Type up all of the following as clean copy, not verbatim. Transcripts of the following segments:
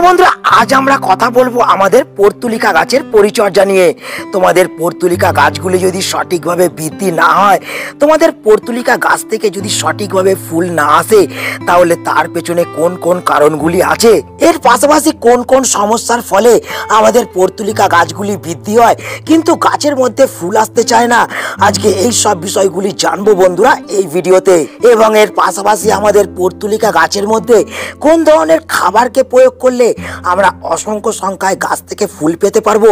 বন্ধুরা আজ আমরা কথা বলবো আমাদের পর্তুলিকা গাছের পরিচর্যা নিয়ে। তোমাদের পর্তুলিকা গাছগুলি যদি সঠিকভাবে বৃদ্ধি না হয়, তোমাদের পর্তুলিকা গাছ থেকে যদি সঠিকভাবে ফুল না আসে, তাহলে তার পেছনে কোন কোন কারণগুলি আছে, এর পাশাপাশি কোন কোন সমস্যার ফলে আমাদের পর্তুলিকা গাছগুলি বৃদ্ধি হয় কিন্তু গাছের মধ্যে ফুল আসতে চায় না, আজকে এই সব বিষয়গুলি জানবো বন্ধুরা এই ভিডিওতে। এবং এর পাশাপাশি আমাদের পর্তুলিকা গাছের মধ্যে কোন ধরনের খাবারকে প্রয়োগ করলে আমরা অসংখ্য সংখ্যায় গাছ থেকে ফুল পেতে পারবো,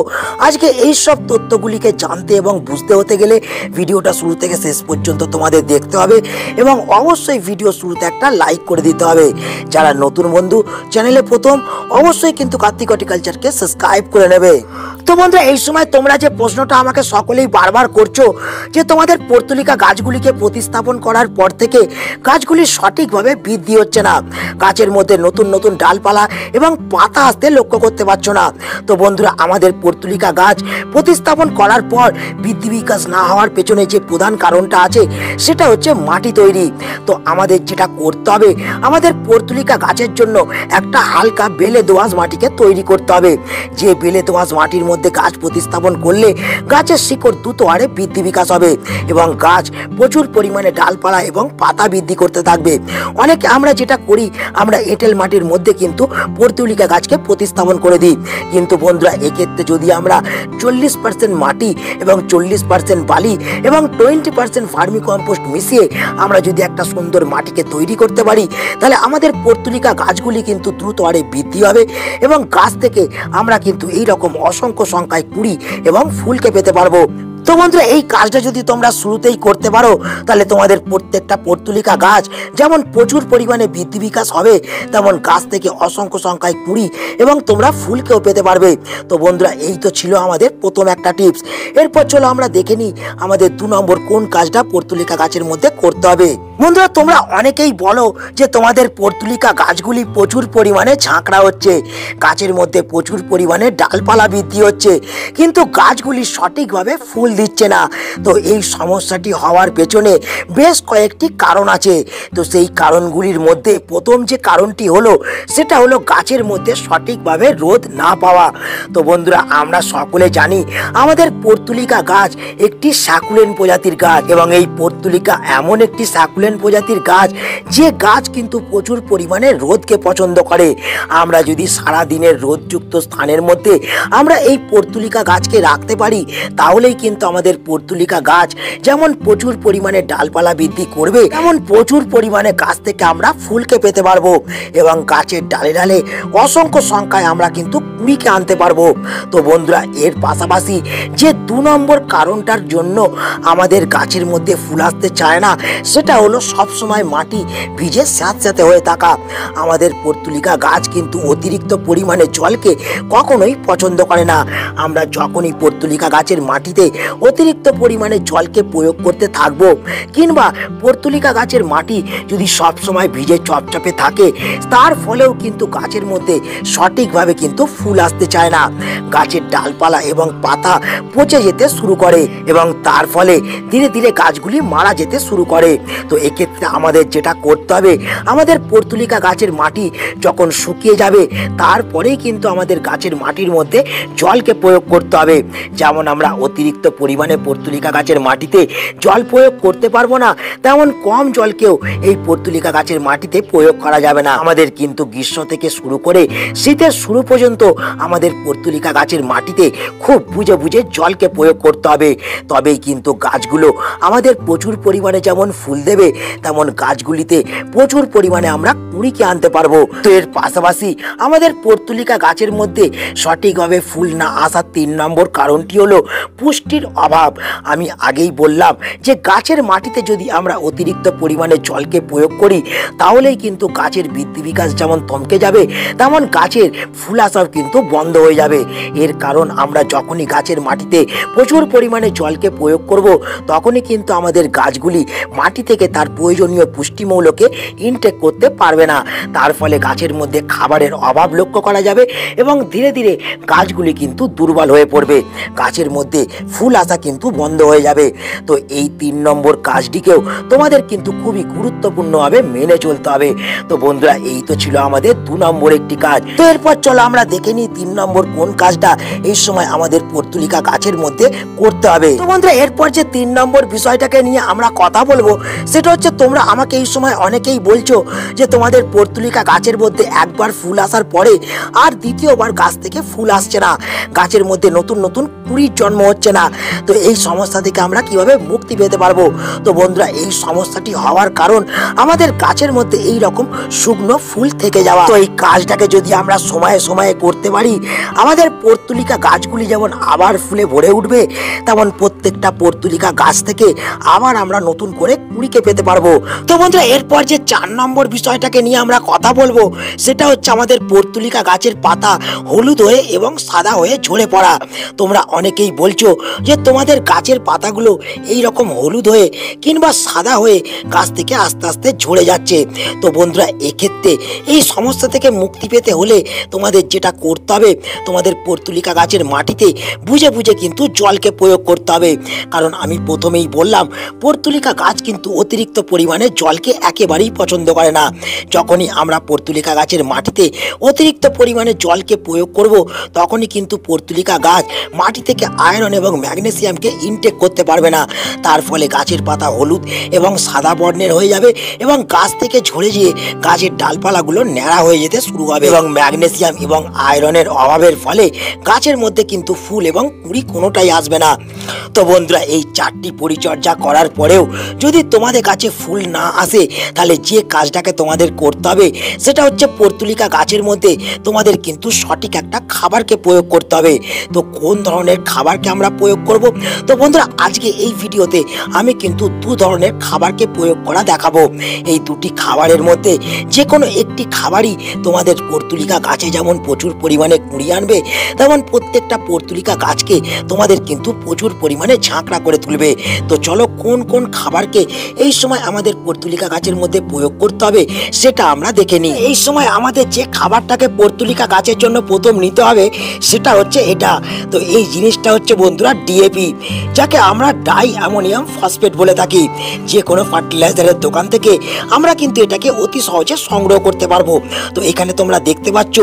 আজকে এই সব তথ্যগুলিকে জানতে এবং বুঝতে হতে গেলে ভিডিওটা শুরু থেকে শেষ পর্যন্ত তোমাদের দেখতে হবে এবং অবশ্যই ভিডিও শুরুতে একটা লাইক করে দিতে হবে। যারা নতুন বন্ধু চ্যানেলে প্রথম, অবশ্যই কিন্তু কার্তিক হর্টিকালচারকে সাবস্ক্রাইব করে নেবে। তো বন্ধুরা এই সময় তোমরা যে প্রশ্নটা আমাকে সকলেই বারবার করছো যে তোমাদের পর্তুলিকা গাছগুলিকে প্রতিস্থাপন করার পর থেকে গাছগুলি সঠিকভাবে বৃদ্ধি হচ্ছে না, গাছের মধ্যে নতুন নতুন ডালপালা এবং পাতা আসতে লক্ষ্য করতে পারছো না। তো বন্ধুরা আমাদের পর্তুলিকা গাছ প্রতিস্থাপন করার পর বৃদ্ধি বিকাশ না হওয়ার পেছনে যে প্রধান কারণটা আছে সেটা হচ্ছে মাটি তৈরি। তো আমাদের যেটা করতে হবে, আমাদের পর্তুলিকা গাছের জন্য একটা হালকা বেলে দোআঁশ মাটিকে তৈরি করতে হবে। যে বেলে দোআঁশ মাটির মধ্যে গাছ প্রতিস্থাপন করলে গাছের শিকড় দ্রুত হারে বৃদ্ধি বিকাশ হবে এবং গাছ প্রচুর পরিমাণে ডালপালা এবং পাতা বৃদ্ধি করতে থাকবে। অনেকে আমরা যেটা করি, আমরা এঁটেল মাটির মধ্যে কিন্তু পর্তুলিকা গাছকে প্রতিস্থাপন করে দিই, কিন্তু বন্ধুরা এক্ষেত্রে যদি আমরা 40% মাটি এবং 40% বালি এবং 20% ভার্মি কম্পোস্ট মিশিয়ে আমরা যদি একটা সুন্দর মাটিকে তৈরি করতে পারি, তাহলে আমাদের পর্তুলিকা গাছগুলি কিন্তু দ্রুত হারে বৃদ্ধি হবে এবং গাছ থেকে আমরা কিন্তু এই রকম অসংখ্য সংখ্যায় কুড়ি এবং ফুলকে পেতে পারবো। তো বন্ধুরা এই কাজটা যদি তোমরা শুরুতেই করতে পারো, তাহলে তোমাদের প্রত্যেকটা পর্তুলিকা গাছ যেমন প্রচুর পরিমাণে বৃদ্ধি বিকাশ হবে, তেমন গাছ থেকে অসংখ্য সংখ্যায় কুড়ি এবং তোমরা ফুলকেও পেতে পারবে। তো বন্ধুরা এই তো ছিল আমাদের প্রথম একটা টিপস। এরপর চলো আমরা দেখে নিই আমাদের 2 নম্বর কোন কাজটা পর্তুলিকা গাছের মধ্যে করতে হবে। বন্ধুরা তোমরা অনেকেই বলো যে তোমাদের পর্তুলিকা গাছগুলি প্রচুর পরিমাণে ঝাঁকড়া হচ্ছে, গাছের মধ্যে প্রচুর পরিমাণে ডালপালা বৃদ্ধি হচ্ছে, কিন্তু গাছগুলি সঠিকভাবে ফুল দিচ্ছে না। তো এই সমস্যাটি হওয়ার পেছনে বেশ কয়েকটি কারণ আছে। তো সেই কারণগুলির মধ্যে প্রথম যে কারণটি হলো সেটা হলো গাছের মধ্যে সঠিকভাবে রোদ না পাওয়া। তো বন্ধুরা আমরা সকলে জানি আমাদের পর্তুলিকা গাছ একটি সাকুলেন্ট প্রজাতির গাছ এবং এই পর্তুলিকা এমন একটি সাকুলেন্ট প্রজাতির গাছ যে গাছ কিন্তু প্রচুর পরিমাণে রোদকে পছন্দ করে। আমরা যদি সারা দিনের রোদযুক্ত স্থানের মধ্যে আমরা এই পর্তুলিকা গাছকে রাখতে পারি, তাহলেই কিন্তু আমাদের পর্তুলিকা গাছ যেমন প্রচুর পরিমাণে ডালপালা বৃদ্ধি করবে, তেমন প্রচুর পরিমাণে গাছ থেকে আমরা ফুলকে পেতে পারবো এবং গাছের ডালে ডালে অসংখ্য সংখ্যায় আমরা কিন্তু কুড়িকে আনতে পারবো। তো বন্ধুরা এর পাশাপাশি যে 2 নম্বর কারণটার জন্য আমাদের গাছের মধ্যে ফুল আসতে চায় না, সেটা হলো সবসময় মাটি ভিজে স্যাঁতস্যাঁতে হয়ে থাকা। আমাদের পর্তুলিকা গাছ কিন্তু অতিরিক্ত পরিমাণে জলকে কখনোই পছন্দ করে না। আমরা যখনই পর্তুলিকা গাছের মাটিতে অতিরিক্ত পরিমাণে জলকে প্রয়োগ করতে থাকবো, কিংবা পর্তুলিকা গাছের মাটি যদি সবসময় ভিজে চপচপে থাকে, তার ফলেও কিন্তু গাছের মধ্যে সঠিকভাবে কিন্তু ফুল আসতে চায় না। গাছের ডালপালা এবং পাতা পচে যেতে শুরু করে এবং তার ফলে ধীরে ধীরে গাছগুলি মারা যেতে শুরু করে। তো এক্ষেত্রে আমাদের যেটা করতে হবে, আমাদের পর্তুলিকা গাছের মাটি যখন শুকিয়ে যাবে, তারপরেই কিন্তু আমাদের গাছের মাটির মধ্যে জলকে প্রয়োগ করতে হবে। যেমন আমরা অতিরিক্ত পরিমাণে পর্তুলিকা গাছের মাটিতে জল প্রয়োগ করতে পারবো না, তেমন কম জলকেও এই পর্তুলিকা গাছের মাটিতে প্রয়োগ করা যাবে না। আমাদের কিন্তু গ্রীষ্ম থেকে শুরু করে শীতের শুরু পর্যন্ত আমাদের পর্তুলিকা গাছের মাটিতে খুব বুঝে বুঝে জলকে প্রয়োগ করতে হবে, তবেই কিন্তু গাছগুলো আমাদের প্রচুর পরিমাণে যেমন ফুল দেবে, তেমন গাছগুলিতে প্রচুর পরিমাণে আমরা কুড়িকে আনতে পারবো। তো এর পাশাপাশি আমাদের পর্তুলিকা গাছের মধ্যে সঠিকভাবে ফুল না আসার 3 নম্বর কারণটি হলো পুষ্টির অভাব। আমি আগেই বললাম যে গাছের মাটিতে যদি আমরা অতিরিক্ত পরিমাণে জলকে প্রয়োগ করি, তাহলেই কিন্তু গাছের বৃদ্ধি বিকাশ যেমন থমকে যাবে, তেমন গাছের ফুল আসাও কিন্তু বন্ধ হয়ে যাবে। এর কারণ আমরা যখনই গাছের মাটিতে প্রচুর পরিমাণে জলকে প্রয়োগ করব, তখনই কিন্তু আমাদের গাছগুলি মাটি থেকে তার তার প্রয়োজনীয় পুষ্টিমূলকে ইনটেক করতে পারবে না। তার ফলে গাছের মধ্যে খাবারের অভাব লক্ষ্য করা যাবে এবং ধীরে ধীরে গাছগুলি কিন্তু দুর্বল হয়ে পড়বে, গাছের মধ্যে ফুল আসা কিন্তু বন্ধ হয়ে যাবে। তো এই 3 নম্বর কাজটিকেও তোমাদের কিন্তু খুবই গুরুত্বপূর্ণভাবে মেনে চলতে হবে। তো বন্ধুরা, এই তো ছিল আমাদের 2 নম্বর একটি কাজ। তো এরপর চলো আমরা দেখে নিই 3 নম্বর কোন কাজটা এই সময় আমাদের পর্তুলিকা গাছের মধ্যে করতে হবে। তো বন্ধুরা, এরপর যে 3 নম্বর বিষয়টাকে নিয়ে আমরা কথা বলবো সেটা হচ্ছে, তোমরা আমাকে এই সময় অনেকেই বলছো যে তোমাদের পর্তুলিকা গাছের মধ্যে একবার ফুল আসার পরে আর দ্বিতীয়বার গাছ থেকে ফুল আসছে না, গাছের মধ্যে নতুন নতুন কুড়ির জন্ম হচ্ছে না। তো এই সমস্যা থেকে আমরা কিভাবে মুক্তি পেতে পারবো? তো বন্ধুরা, এই সমস্যাটি হওয়ার কারণ আমাদের গাছের মধ্যে এই রকম শুকনো ফুল থেকে যাওয়া। তো এই কাজটাকে যদি আমরা সময়ে সময়ে করতে পারি, আমাদের পর্তুলিকা গাছগুলি যেমন আবার ফুলে ভরে উঠবে, তেমন প্রত্যেকটা পর্তুলিকা গাছ থেকে আবার আমরা নতুন করে কুড়িকে পেতে পারবো। তো বন্ধুরা, এরপর যে 4 নম্বর বিষয়টাকে নিয়ে আমরা কথা বলবো সেটা হচ্ছে আমাদের পর্তুলিকা গাছের পাতা হলুদ হয়ে এবং সাদা হয়ে ঝরে পড়া। তোমরা অনেকেই বলছো যে তোমাদের গাছের পাতাগুলো এই রকম হলুদ হয়ে কিংবা সাদা হয়ে গাছ থেকে আস্তে আস্তে ঝরে যাচ্ছে। তো বন্ধুরা, এক্ষেত্রে এই সমস্যা থেকে মুক্তি পেতে হলে তোমাদের যেটা করতে হবে, তোমাদের পর্তুলিকা গাছের মাটিতে বুঝে বুঝে কিন্তু জলকে প্রয়োগ করতে হবে। কারণ আমি প্রথমেই বললাম, পর্তুলিকা গাছ কিন্তু অতিরিক্ত পরিমাণে জলকে একেবারেই পছন্দ করে না। যখনই আমরা পর্তুলিকা গাছের মাটিতে অতিরিক্ত পরিমাণে জলকে প্রয়োগ করব, তখনই কিন্তু পর্তুলিকা গাছ মাটি থেকে আয়রন এবং ম্যাগনেসিয়ামকে ইনটেক করতে পারবে না। তার ফলে গাছের পাতা হলুদ এবং সাদা বর্ণের হয়ে যাবে এবং গাছ থেকে ঝরে গিয়ে গাছের ডালপালাগুলো ন্যাড়া হয়ে যেতে শুরু হবে এবং ম্যাগনেসিয়াম এবং আয়রনের অভাবের ফলে গাছের মধ্যে কিন্তু ফুল এবং কুড়ি কোনোটাই আসবে না। তো বন্ধুরা, এই 4টি পরিচর্যা করার পরেও যদি তোমাদের কাছে ফুল না আসে, তাহলে যে কাজটাকে তোমাদের করতে হবে সেটা হচ্ছে পর্তুলিকা গাছের মধ্যে তোমাদের কিন্তু সঠিক একটা খাবারকে প্রয়োগ করতে হবে। তো কোন ধরনের খাবারকে আমরা প্রয়োগ করব? তো বন্ধুরা, আজকে এই ভিডিওতে আমি কিন্তু 2 ধরনের খাবারকে প্রয়োগ করা দেখাবো। এই 2টি খাবারের মধ্যে যে কোনো একটি খাবারই তোমাদের পর্তুলিকা গাছে যেমন প্রচুর পরিমাণে কুড়ি আনবে, তেমন প্রত্যেকটা পর্তুলিকা গাছকে তোমাদের কিন্তু প্রচুর পরিমাণে ঝাঁকড়া করে তুলবে। তো চলো কোন কোন খাবারকে এই সময় আমাদের পর্তুলিকা গাছের মধ্যে প্রয়োগ করতে হবে সেটা আমরা দেখে নিই। এই সময় আমাদের যে খাবারটাকে পর্তুলিকা গাছের জন্য প্রথম নিতে হবে সেটা হচ্ছে এটা। তো এই জিনিসটা হচ্ছে বন্ধুরা ডিএপি, যাকে আমরা ডাই অ্যামোনিয়াম ফসফেট বলে থাকি। যে কোনো ফার্টিলাইজারের দোকান থেকে আমরা কিন্তু এটাকে অতি সহজে সংগ্রহ করতে পারবো। তো এখানে তোমরা দেখতে পাচ্ছ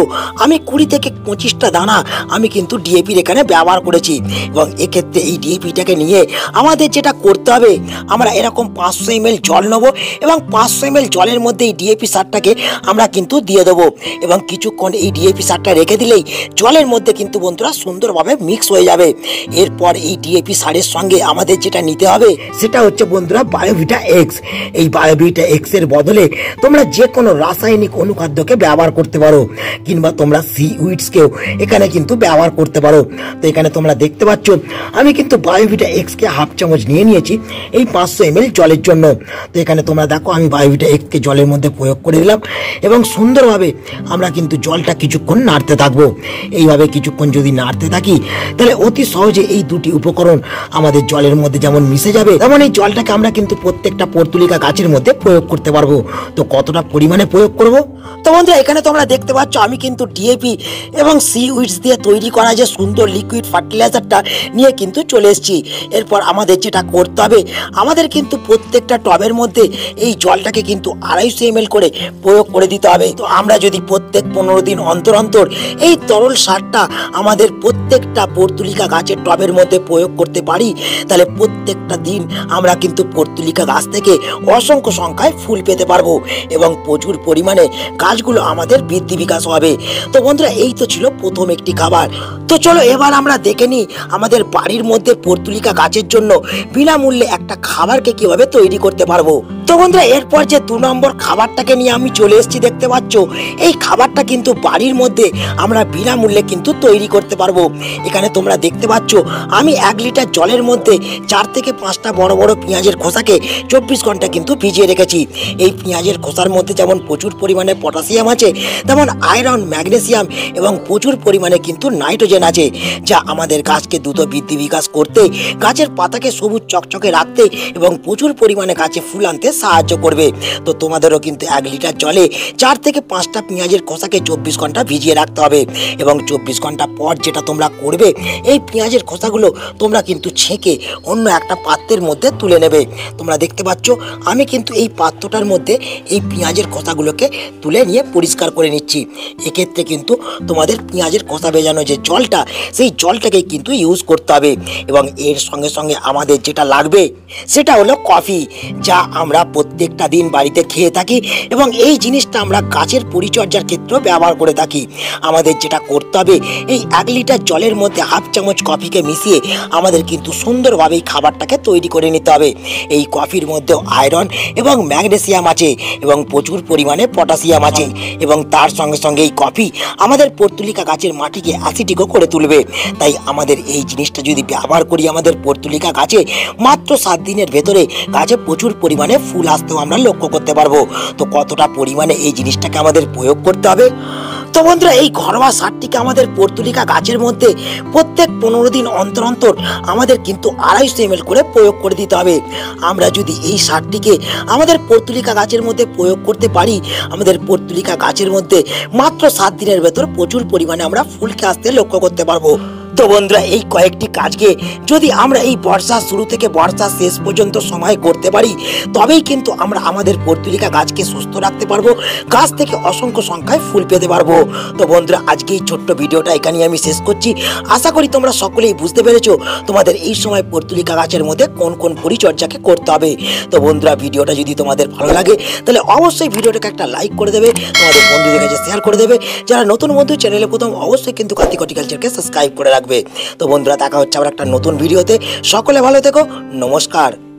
আমি 20 থেকে 25টা দানা আমি কিন্তু ডিএপির এখানে ব্যবহার করেছি। এবং এক্ষেত্রে এই ডিএপিটাকে নিয়ে আমাদের যেটা করতে হবে, আমরা এরকম 500 ml জল নেবো এবং 500 ml জলের মধ্যে এই ডিএপি সারটাকে আমরা কিন্তু দিয়ে দেবো এবং কিছুক্ষণ এই ডিএপি সারটা রেখে দিলেই জলের মধ্যে কিন্তু বন্ধুরা সুন্দরভাবে মিক্স হয়ে যাবে। এরপর এই ডিএপি সারের সঙ্গে আমাদের যেটা নিতে হবে সেটা হচ্ছে বন্ধুরা বায়োভিটা এক্স। এই বায়োভিটা এক্স এর বদলে তোমরা যে কোনো রাসায়নিক অনুখাদ্যকে ব্যবহার করতে পারো, কিংবা তোমরা সি উইডসকেও এখানে কিন্তু ব্যবহার করতে পারো। তো এখানে তোমরা দেখতে পাচ্ছ আমি কিন্তু বায়োভিটা এক্স কে হাফ চামচ নিয়ে নিয়েছি এই 500 ml জলের জন্য। তো এখানে তোমরা দেখো আমি বায়োভিটা এক্স কে জলের মধ্যে প্রয়োগ করে দিলাম এবং সুন্দরভাবে আমরা কিন্তু জলটা কিছুক্ষণ নাড়তে থাকবো। এইভাবে কিছুক্ষণ যদি নাড়তে থাকি, তাহলে অতি সহজে এই 2টি উপকরণ আমাদের জলের মধ্যে যেমন মিশে যাবে, তেমন এই জলটাকে আমরা কিন্তু প্রত্যেকটা পর্তুলিকা গাছের মধ্যে প্রয়োগ করতে পারবো। তো কতটা পরিমাণে প্রয়োগ করব? তো বন্ধুরা, এখানে তোমরা দেখতে পাচ্ছ আমি কিন্তু ডিএপি এবং সি উইডস দিয়ে তৈরি করা যে সুন্দর লিকুইড ফার্টিলাইজারটা নিয়ে কিন্তু চলে এসেছি। এরপর আমাদের যেটা করতে হবে, আমাদের কিন্তু প্রত্যেকটা টবের মধ্যে এই জলটাকে কিন্তু 250 ml করে প্রয়োগ করে দিতে হবে। তো আমরা যদি প্রত্যেক 15 দিন অন্তর অন্তর এই তরল সারটা আমাদের প্রত্যেকটা পর্তুলিকা গাছের টবের মধ্যে প্রয়োগ করতে পারি, তাহলে প্রত্যেকটা দিন আমরা কিন্তু পর্তুলিকা গাছ থেকে অসংখ্য সংখ্যায় ফুল পেতে পারবো এবং প্রচুর পরিমাণে গাছগুলো আমাদের বৃদ্ধি বিকাশ হবে। তো বন্ধুরা, এই তো ছিল প্রথম একটি খাবার। তো চলো এবার আমরা দেখে নিই আমাদের বাড়ির মধ্যে পর্তুলিকা গাছের জন্য বিনামূল্যে একটা খাবারকে কিভাবে তৈরি করতে পারবো। তো বন্ধুরা, এরপর যে 2 নম্বর খাবারটাকে নিয়ে আমি চলে এসেছি, দেখতে পাচ্ছ এই খাবারটা কিন্তু বাড়ির মধ্যে আমরা বিনামূল্যে কিন্তু তৈরি করতে পারবো। এখানে তোমরা দেখতে পাচ্ছ আমি 1 লিটার জলের মধ্যে 4 থেকে 5টা বড় বড় পেঁয়াজের খোসাকে 24 ঘন্টা কিন্তু ভিজিয়ে রেখেছি। এই পেঁয়াজের খোসার মধ্যে যেমন প্রচুর পরিমাণে পটাশিয়াম আছে, তেমন আয়রন, ম্যাগনেসিয়াম এবং প্রচুর পরিমাণে কিন্তু নাইট্রোজেন আছে, যা আমাদের গাছকে দ্রুত বৃদ্ধি বিকাশ করতে, গাছের পাতাকে সবুজ চকচকে রাখতে এবং প্রচুর পরিমাণে গাছে ফুল আনতে সাহায্য করবে। তো তোমাদেরও কিন্তু 1 লিটার জলে 4 থেকে 5টা পেঁয়াজের খোসাকে 24 ঘন্টা ভিজিয়ে রাখতে হবে এবং 24 ঘন্টা পর যেটা তোমরা করবে, এই পেঁয়াজের খোসাগুলো তোমরা কিন্তু ছেঁকে অন্য একটা পাত্রের মধ্যে তুলে নেবে। তোমরা দেখতে পাচ্ছ আমি কিন্তু এই পাত্রটার মধ্যে এই পেঁয়াজের খোসাগুলোকে তুলে নিয়ে পরিষ্কার করে নিচ্ছি। এক্ষেত্রে কিন্তু তোমাদের পেঁয়াজের খোসা ভেজানো যে জলটা, সেই জলটাকে কিন্তু ইউজ করতে হবে এবং এর সঙ্গে সঙ্গে আমাদের যেটা লাগবে সেটা হলো কফি, যা আমরা প্রত্যেকটা দিন বাড়িতে খেয়ে থাকি এবং এই জিনিসটা আমরা গাছের পরিচর্যার ক্ষেত্রেও ব্যবহার করে থাকি। আমাদের যেটা করতে হবে, এই 1 লিটার জলের মধ্যে হাফ চামচ কফিকে মিশিয়ে আমাদের কিন্তু সুন্দরভাবে এই খাবারটাকে তৈরি করে নিতে হবে। এই কফির মধ্যে আয়রন এবং ম্যাগনেসিয়াম আছে এবং প্রচুর পরিমাণে পটাশিয়াম আছে এবং তার সঙ্গে সঙ্গে এই কফি আমাদের পর্তুলিকা গাছের মাটিকে অ্যাসিডিকও করে তুলবে। তাই আমাদের এই জিনিসটা যদি ব্যবহার করি আমাদের পর্তুলিকা গাছে, মাত্র 7 দিনের ভেতরে গাছে প্রচুর পরিমাণে ফুল আসতেও আমরা লক্ষ্য করতে পারবো। তো কতটা পরিমাণে এই জিনিসটাকে আমাদের প্রয়োগ করতে হবে? তো বন্ধুরা, এই ঘরোয়া সারটিকে আমাদের পর্তুলিকা গাছের মধ্যে প্রত্যেক 15 দিন অন্তর অন্তর আমাদের কিন্তু 250 ml করে প্রয়োগ করে দিতে হবে। আমরা যদি এই সারটিকে আমাদের পর্তুলিকা গাছের মধ্যে প্রয়োগ করতে পারি, আমাদের পর্তুলিকা গাছের মধ্যে মাত্র 7 দিনের ভেতর প্রচুর পরিমাণে আমরা ফুলকে আসতে লক্ষ্য করতে পারবো। তো বন্ধুরা, এই কয়েকটি কাজকে যদি আমরা এই বর্ষার শুরু থেকে বর্ষার শেষ পর্যন্ত সময় করতে পারি, তবেই কিন্তু আমরা আমাদের পর্তুলিকা গাছকে সুস্থ রাখতে পারবো, গাছ থেকে অসংখ্য সংখ্যায় ফুল পেতে পারবো। তো বন্ধুরা, আজকে এই ছোট্ট ভিডিওটা এখানেই আমি শেষ করছি। আশা করি তোমরা সকলেই বুঝতে পেরেছো তোমাদের এই সময় পর্তুলিকা গাছের মধ্যে কোন কোন পরিচর্যাকে করতে হবে। তো বন্ধুরা, ভিডিওটা যদি তোমাদের ভালো লাগে তাহলে অবশ্যই ভিডিওটাকে একটা লাইক করে দেবে, তোমাদের বন্ধুদের কাছে শেয়ার করে দেবে। যারা নতুন বন্ধু, চ্যানেলে প্রথম, অবশ্যই কিন্তু কার্তিক হর্টিকালচারকে সাবস্ক্রাইব করে রাখবে। তো বন্ধুরা, দেখা হচ্ছে আবার একটা নতুন ভিডিওতে। সকলে ভালো থেকো, নমস্কার।